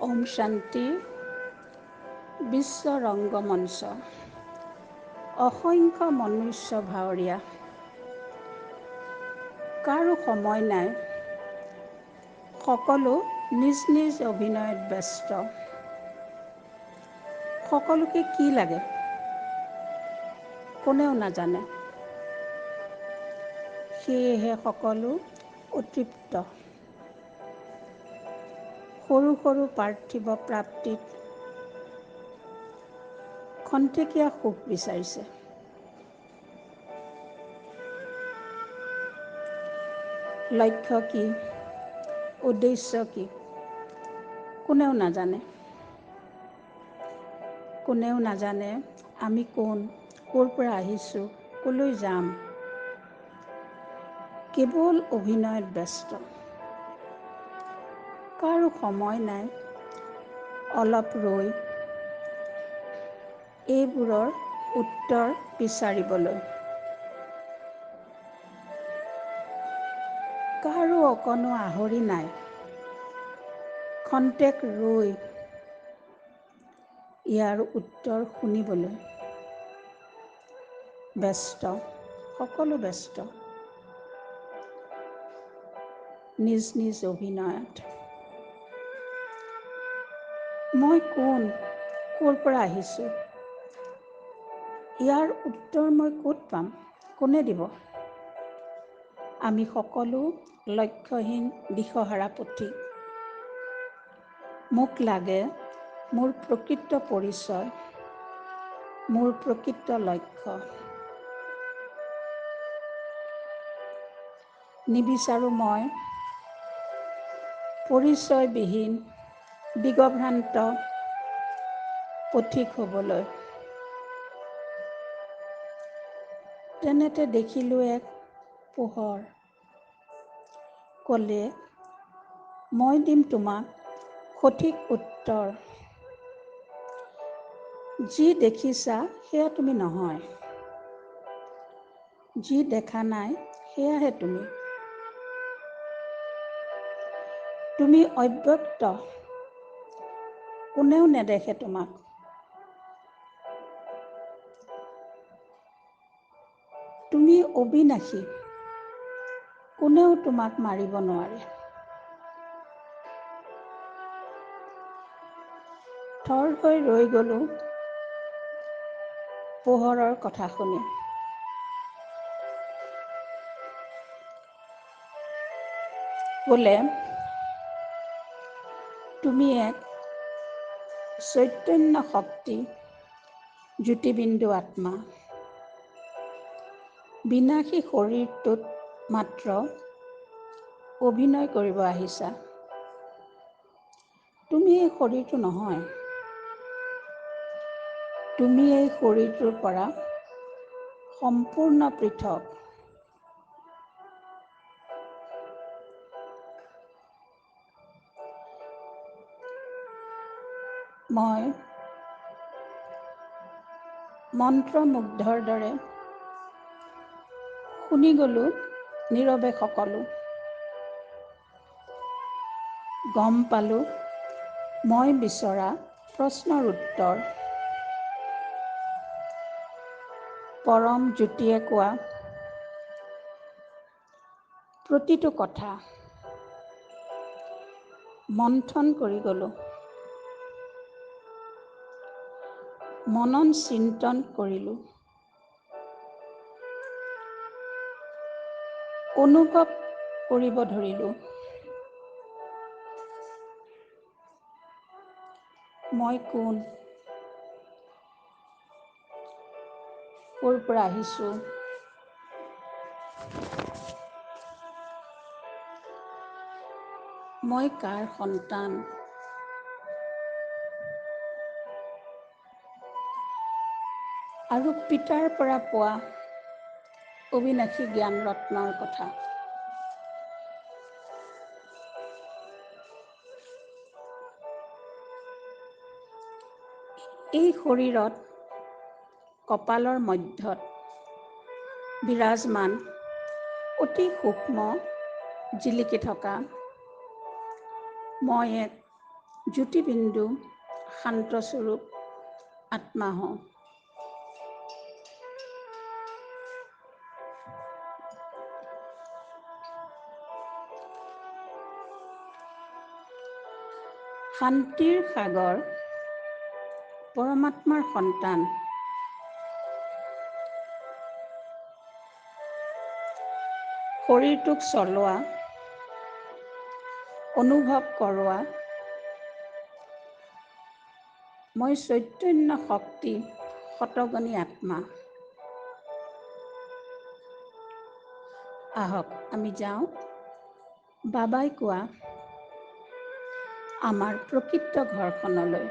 ওম শান্তি। বিশ্ব ৰংগমঞ্চ, অসংখ্য মনুষ্য ভাৱৰীয়া, কাৰো সময় নাই, সকলো নিজ নিজ অভিনয়ত ব্যস্ত। সকলোকে কি লাগে কোনেও নাজানে, সেয়েহে সকলো অতৃপ্ত। সৰু সৰু পাৰ্থিৱ প্ৰাপ্তিত খন্তেকীয়া সুখ বিচাৰিছে। লক্ষ্য কি, উদ্দেশ্য কি, কোনেও নাজানে। কোনেও নাজানে আমি কোন, ক'ৰ পৰা আহিছোঁ, ক'লৈ যাম। কেৱল অভিনয়ত ব্যস্ত। কাৰো সময় নাই অলপ ৰৈ এইবোৰৰ উত্তৰ বিচাৰিবলৈ। কাৰো অকণো আহৰি নাই খন্তেক ৰৈ ইয়াৰ উত্তৰ শুনিবলৈ। ব্যস্ত, সকলো ব্যস্ত নিজ নিজ অভিনয়ত। মই কোন, ক'ৰ পৰা আহিছোঁ, ইয়াৰ উত্তৰ মই ক'ত পাম, কোনে দিব। আমি সকলো লক্ষ্যহীন দিশহাৰা পথিক। মোক লাগে মোৰ প্ৰকৃত পৰিচয়, মোৰ প্ৰকৃত লক্ষ্য। নিবিচাৰোঁ মই পৰিচয়বিহীন দিগভ্ৰান্ত পথিক হ'বলৈ। তেনেতে দেখিলোঁ এক পোহৰ, ক'লে মই দিম তোমাক সঠিক উত্তৰ। যি দেখিছা সেয়া তুমি নহয়, যি দেখা নাই সেয়াহে তুমি। তুমি অব্যক্ত, কোনেও নেদেখে তোমাক। তুমি অবিনাশী, কোনেও তোমাক মাৰিব নোৱাৰে। থৰ হৈ ৰৈ গ'লো পোহৰৰ কথা শুনি। বোলে তুমি এক চৈতন্য শক্তি, জ্যোতিবিন্দু আত্মা। বিনাশী শৰীৰটোত মাত্ৰ অভিনয় কৰিব আহিছা। তুমি এই শৰীৰটো নহয়, তুমি এই শৰীৰটোৰ পৰা সম্পূৰ্ণ পৃথক। মই মন্ত্ৰমুগ্ধৰ দৰে শুনি গ'লো নীৰৱে সকলো। গম পালোঁ মই বিচৰা প্ৰশ্নৰ উত্তৰ। পৰম জ্যোতিয়ে কোৱা প্ৰতিটো কথা মন্থন কৰি গ'লো। মনন চিন্তন কৰিলোঁ। অনুভৱ কৰিব ধৰিলোঁ। মই কোন, ক'ৰ পৰা আহিছোঁ, মই কাৰ সন্তান, আৰু পিতাৰ পৰা পোৱা অবিনাশী জ্ঞান ৰত্নৰ কথা। এই শৰীৰত কপালৰ মধ্যত বিৰাজমান অতি সূক্ষ্ম জিলিকি থকা মই এক জ্যোতিবিন্দু শান্তস্বৰূপ আত্মা হওঁ। শান্তিৰ সাগৰ পৰমাত্মাৰ সন্তান, শৰীৰটোক চলোৱা, অনুভৱ কৰোৱা, মই চৈতন্য শক্তি শতগণী আত্মা। আহক আমি যাওঁ বাবাই কোৱা আমাৰ প্ৰকৃত ঘৰখনলৈ,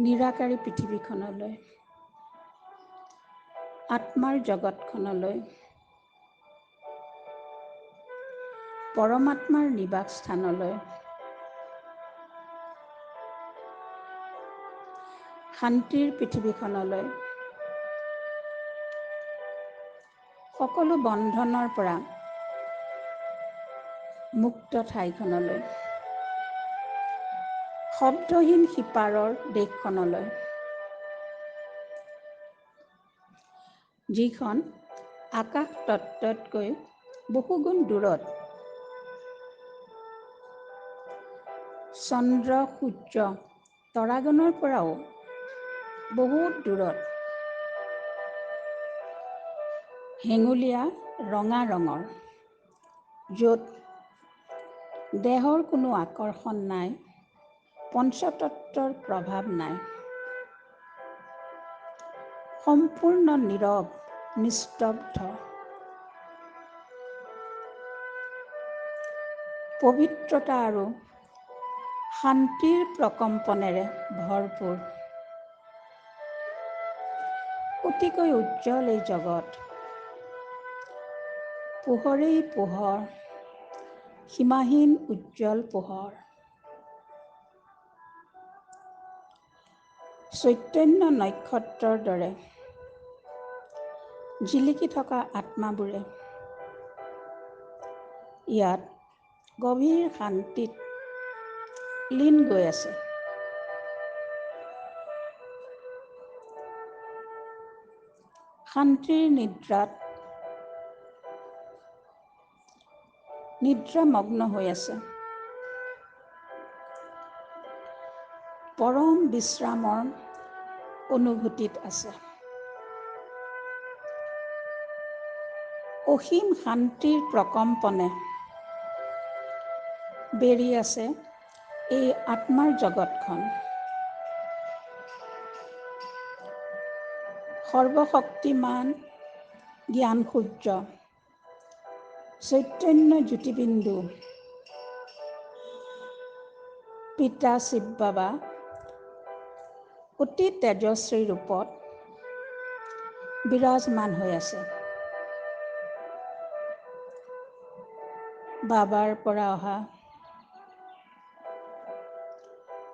নিৰাকাৰী পৃথিৱীখনলৈ, আত্মাৰ জগতখনলৈ, পৰমাত্মাৰ নিবাস স্থানলৈ, শান্তিৰ পৃথিৱীখনলৈ, সকলো বন্ধনৰ পৰা মুক্ত ঠাইখনলৈ, শব্দহীন সিপাৰৰ দেশখনলৈ, যিখন আকাশ তত্ত্বতকৈ বহুগুণ দূৰত, চন্দ্ৰ সূৰ্য তৰাগণৰ পৰাও বহুত দূৰত, হেঙুলীয়া ৰঙা ৰঙৰ, য'ত দেহৰ কোনো আকৰ্ষণ নাই, পঞ্চতত্বৰ প্ৰভাৱ নাই, সম্পূৰ্ণ নীৰৱ নিস্তব্ধ, পবিত্ৰতা আৰু শান্তিৰ প্ৰকম্পনেৰে ভৰপূৰ, অতিকৈ উজ্জ্বল এই জগত, পোহৰেই পোহৰ, সীমাহীন উজ্জ্বল পোহৰ, চৈতন্য নক্ষত্ৰৰ দৰে জিলিকি থকা আত্মাবোৰে ইয়াত গভীৰ শান্তিত লীন গৈ আছে। শান্তিৰ নিদ্ৰাত নিদ্ৰামগ্ন হৈ আছে, পৰম বিশ্ৰামৰ অনুভূতিত আছে, অসীম শান্তিৰ প্ৰকম্পনে বেৰি আছে এই আত্মাৰ জগতখন। সৰ্বশক্তিমান জ্ঞান সূৰ্য, চৈতন্য জ্যোতিবিন্দু, পিতা শিৱ বাবা অতি তেজস্বী ৰূপত বিৰাজমান হৈ আছে। বাবাৰ পৰা অহা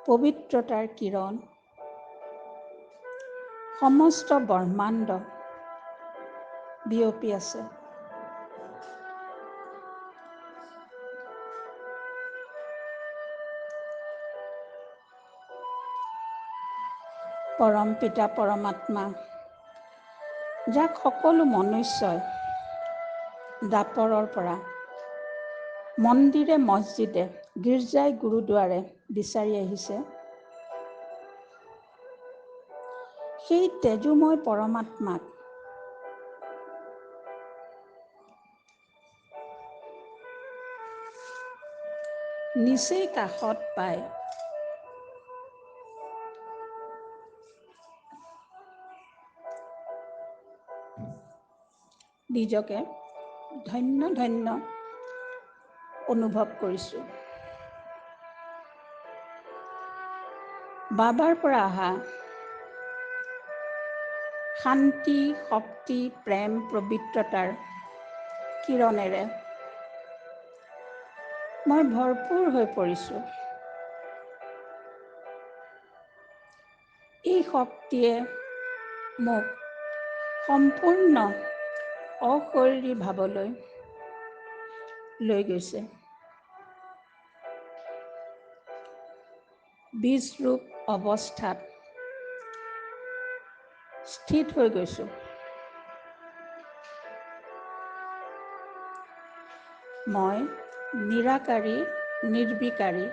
পবিত্ৰতাৰ কিৰণ সমস্ত ব্ৰহ্মাণ্ড বিয়পি আছে। পৰম পিতা পৰমাত্মা, যাক সকলো মনুষ্যই দাপৰৰ পৰা মন্দিৰে মছজিদে গীৰ্জাই গুৰুদ্বাৰে বিচাৰি আহিছে, সেই তেজোময় পৰমাত্মাক নিচেই কাষত পাই নিজকে ধন্য ধন্য অনুভৱ কৰিছোঁ। বাবাৰ পৰা অহা শান্তি, শক্তি, প্ৰেম, পবিত্ৰতাৰ কিৰণেৰে মই ভৰপূৰ হৈ পৰিছোঁ। এই শক্তিয়ে মোক সম্পূৰ্ণ অশৰীৰী ভাৱলৈ লৈ গৈছে। বীজৰূপ অৱস্থাত স্থিত হৈ গৈছোঁ। মই নিৰাকাৰী, নিৰ্বিকাৰী,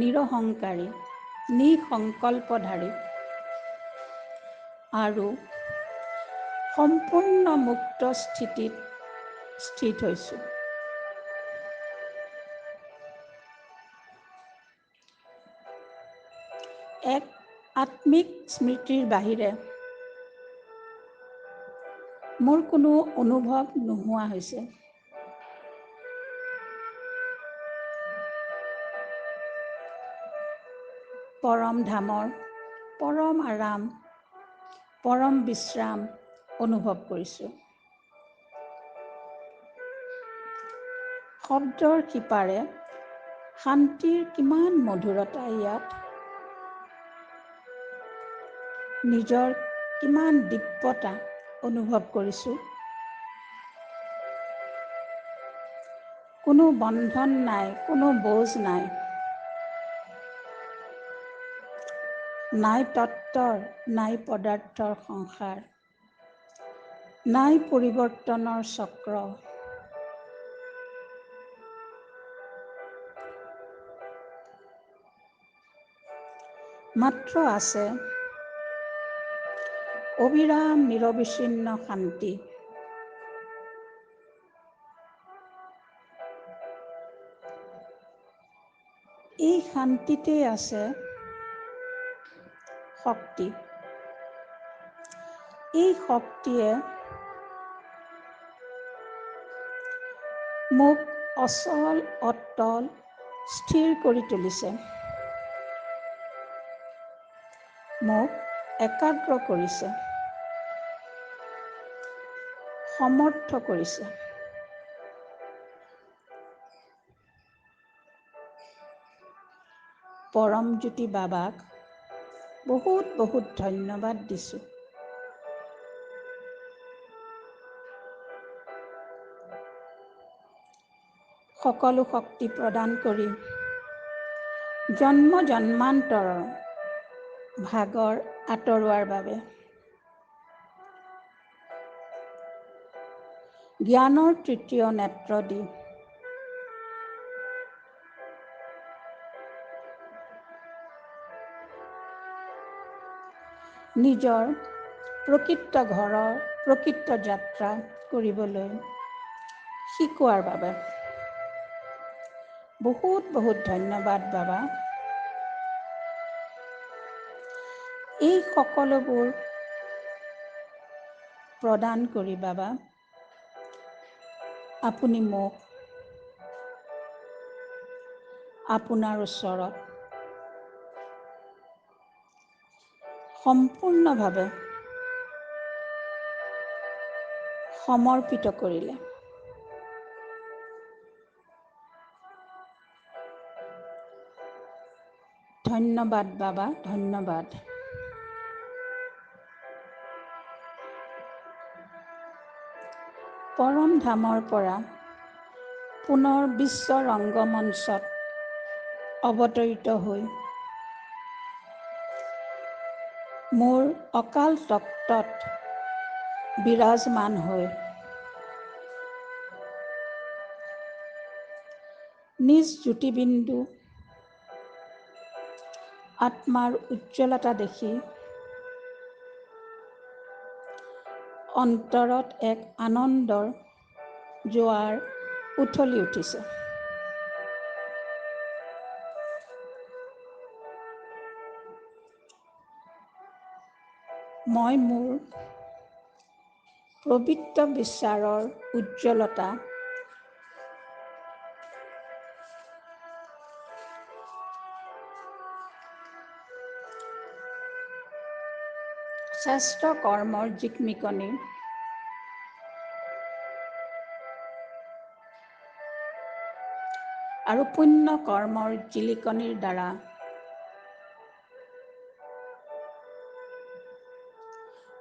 নিৰহংকাৰী, নিসংকল্পধাৰী আৰু সম্পূৰ্ণ মুক্ত স্থিতিত স্থিত হৈছোঁ। এক আত্মিক স্মৃতিৰ বাহিৰে মোৰ কোনো অনুভৱ নোহোৱা হৈছে। পৰম ধামৰ পৰম আৰাম, পৰম বিশ্ৰাম অনুভৱ কৰিছোঁ। শব্দৰ সিপাৰে শান্তিৰ কিমান মধুৰতা ইয়াত, নিজৰ কিমান দিব্যতা অনুভৱ কৰিছোঁ। কোনো বন্ধন নাই, কোনো বোজ নাই, নাই তত্ত্বৰ, নাই পদাৰ্থৰ সংসাৰ, নাই পৰিৱৰ্তনৰ চক্ৰ। মাত্ৰ আছে অবিৰাম নিৰবিচ্ছিন্ন শান্তি। এই শান্তিতে আছে শক্তি। এই শক্তিয়ে মোক অচল, অটল, স্থিৰ কৰি তুলিছে। মোক একাগ্ৰ কৰিছে, সমৰ্থ কৰিছে। পৰমজ্যোতি বাবাক বহুত বহুত ধন্যবাদ দিছোঁ। সকলো শক্তি প্ৰদান কৰি জন্ম জন্মান্তৰৰ ভাগৰ আঁতৰোৱাৰ বাবে, জ্ঞানৰ তৃতীয় নেত্ৰ দি নিজৰ প্ৰকৃত ঘৰৰ প্ৰকৃত যাত্ৰা কৰিবলৈ শিকোৱাৰ বাবে বহুত বহুত ধন্যবাদ বাবা। এই সকলোবোৰ প্ৰদান কৰি বাবা, আপুনি মোক আপোনাৰ ওচৰত সম্পূৰ্ণভাৱে সমৰ্পিত কৰিলে। ধন্যবাদ বাবা, ধন্যবাদ। পৰম ধামৰ পৰা পুনৰ বিশ্ব ৰংগমঞ্চত অৱতৰিত হৈ মোৰ অকাল তত্ত্বত বিৰাজমান হৈ নিজ জ্যোতিবিন্দু আত্মাৰ উজ্জ্বলতা দেখি অন্তৰত এক আনন্দৰ জোৱাৰ উঠলি উঠিছে। মই মোৰ পবিত্ৰ বিচাৰৰ উজ্জ্বলতা শ্ৰেষ্ঠ কৰ্মৰ জিকমিকনি আৰু পুণ্য কৰ্মৰ জিলিকনিৰ দ্বাৰা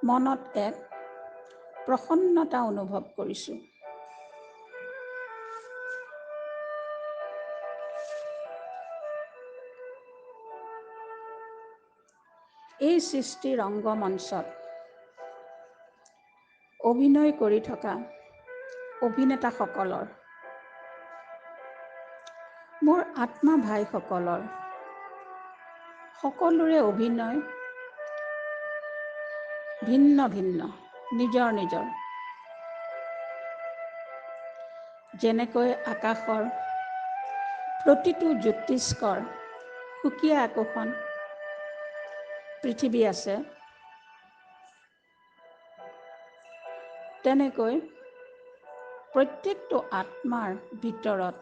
মনত এক প্ৰসন্নতা অনুভৱ কৰিছোঁ। এই সৃষ্টি ৰংগমঞ্চত অভিনয় কৰি থকা অভিনেতাসকলৰ, মোৰ আত্মা ভাইসকলৰ সকলোৰে অভিনয় ভিন্ন ভিন্ন, নিজৰ নিজৰ। যেনেকৈ আকাশৰ প্ৰতিটো জ্যোতিষ্কৰ সুকীয়া একোখন পৃথিৱী আছে, তেনেকৈ প্ৰত্যেকটো আত্মাৰ ভিতৰত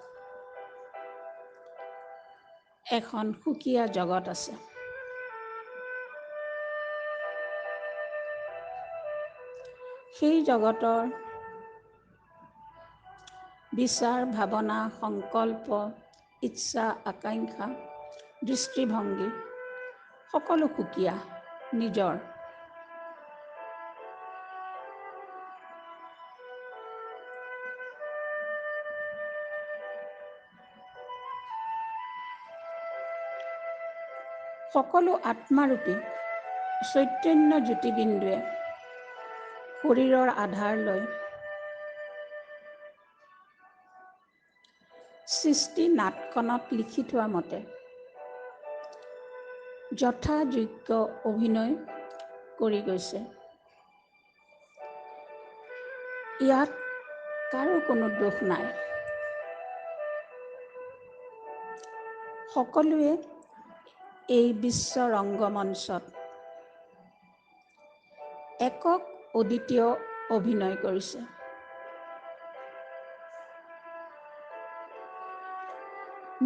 এখন সুকীয়া জগত আছে। সেই জগতৰ বিচাৰ, ভাৱনা, সংকল্প, ইচ্ছা, আকাংক্ষা, দৃষ্টিভংগী সকলো সুকীয়া, নিজৰ। সকলো আত্মাৰূপী চৈতন্য জ্যোতিবিন্দুৱে শৰীৰৰ আধাৰ লৈ সৃষ্টি নাটখনত লিখি থোৱা মতে যথাযোগ্য অভিনয় কৰি গৈছে। ইয়াত কাৰো কোনো দোষ নাই। সকলোৱে এই বিশ্ব ৰংগমঞ্চত একক অদ্বিতীয় অভিনয় কৰিছে।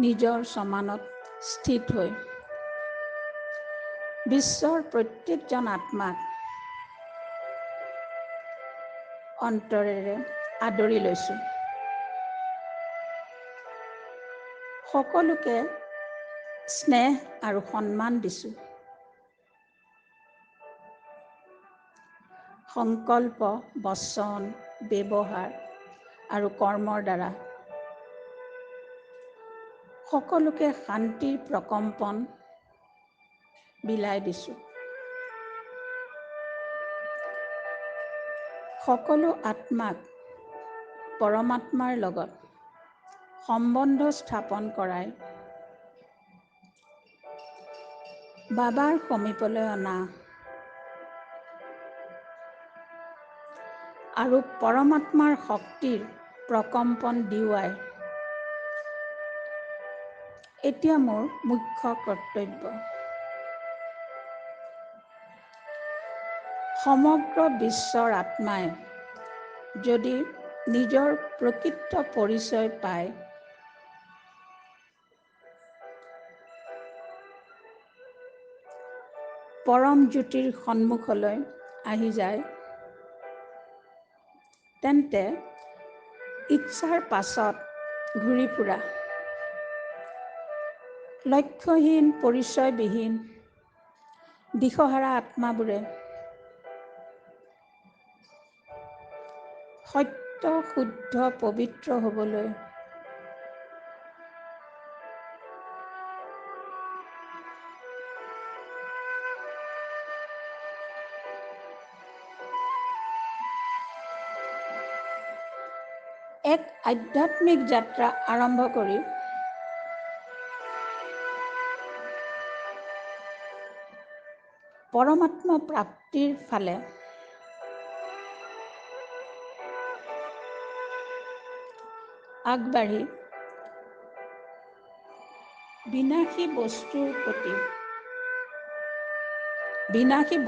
নিজৰ সমানত স্থিত হৈ বিশ্বৰ প্ৰত্যেকজন আত্মাক অন্তৰেৰে আদৰি লৈছোঁ। সকলোকে স্নেহ আৰু সন্মান দিছোঁ। সংকল্প, বচন, ব্যৱহাৰ আৰু কৰ্মৰ দ্বাৰা সকলোকে শান্তিৰ প্ৰকম্পন বিলাই দিছোঁ। সকলো আত্মাক পৰমাত্মাৰ লগত সম্বন্ধ স্থাপন কৰাই বাবাৰ সমীপলৈ অনা আৰু পৰমাত্মাৰ শক্তিৰ প্ৰকম্পন দিওৱাই এতিয়া মোৰ মুখ্য কৰ্তব্য। সমগ্ৰ বিশ্বৰ আত্মাই যদি নিজৰ প্ৰকৃত পৰিচয় পায়, পৰম জ্যোতিৰ সন্মুখলৈ আহি যায়, তেন্তে ইচ্ছাৰ পাছত ঘূৰি ফুৰা লক্ষ্যহীন, পৰিচয়বিহীন, দিশহাৰা আত্মাবোৰে সত্য, শুদ্ধ, পবিত্ৰ হ'বলৈ এক আধ্যাত্মিক যাত্ৰা আৰম্ভ কৰি পৰমাত্মা প্ৰাপ্তিৰ ফালে আগবাঢ়ি বিনাশী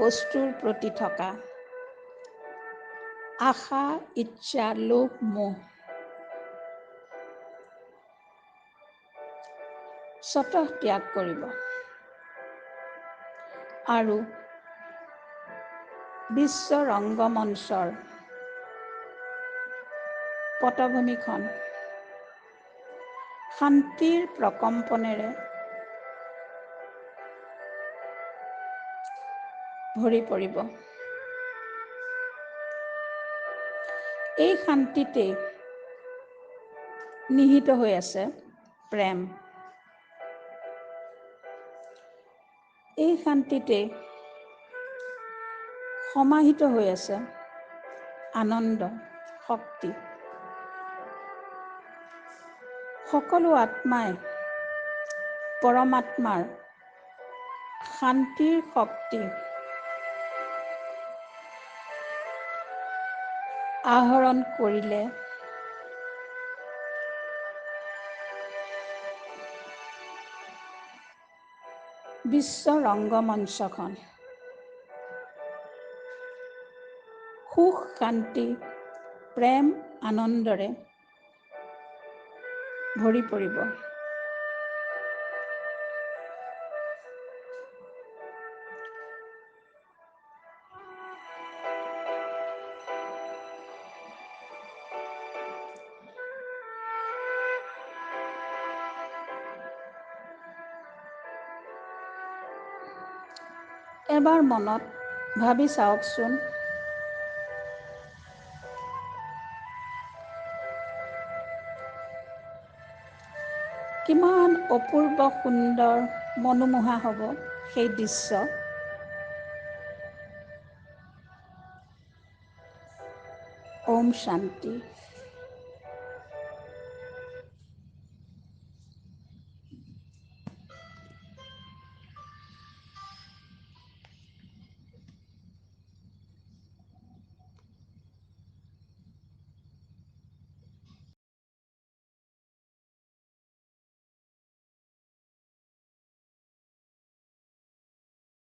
বস্তুৰ প্ৰতি থকা আশা, ইচ্ছা, লোভ, মোহ স্বতঃ ত্যাগ কৰিব আৰু বিশ্ব ৰংগমঞ্চৰ পটভূমিখন শান্তিৰ প্ৰকম্পনেৰে ভৰি পৰিব। এই শান্তিতে নিহিত হৈ আছে প্ৰেম। এই শান্তিতে সমাহিত হৈ আছে আনন্দ, শক্তি। সকলো আত্মাই পৰমাত্মাৰ শান্তিৰ শক্তি আহৰণ কৰিলে বিশ্ব ৰংগমঞ্চখন সুখ, শান্তি, প্ৰেম, আনন্দৰে ভৰি পৰিব। এবাৰ মনত ভাবি চাওকচোন, কিমান অপূৰ্ব সুন্দৰ মনোমোহা হ'ব সেই দৃশ্য। ওম শান্তি।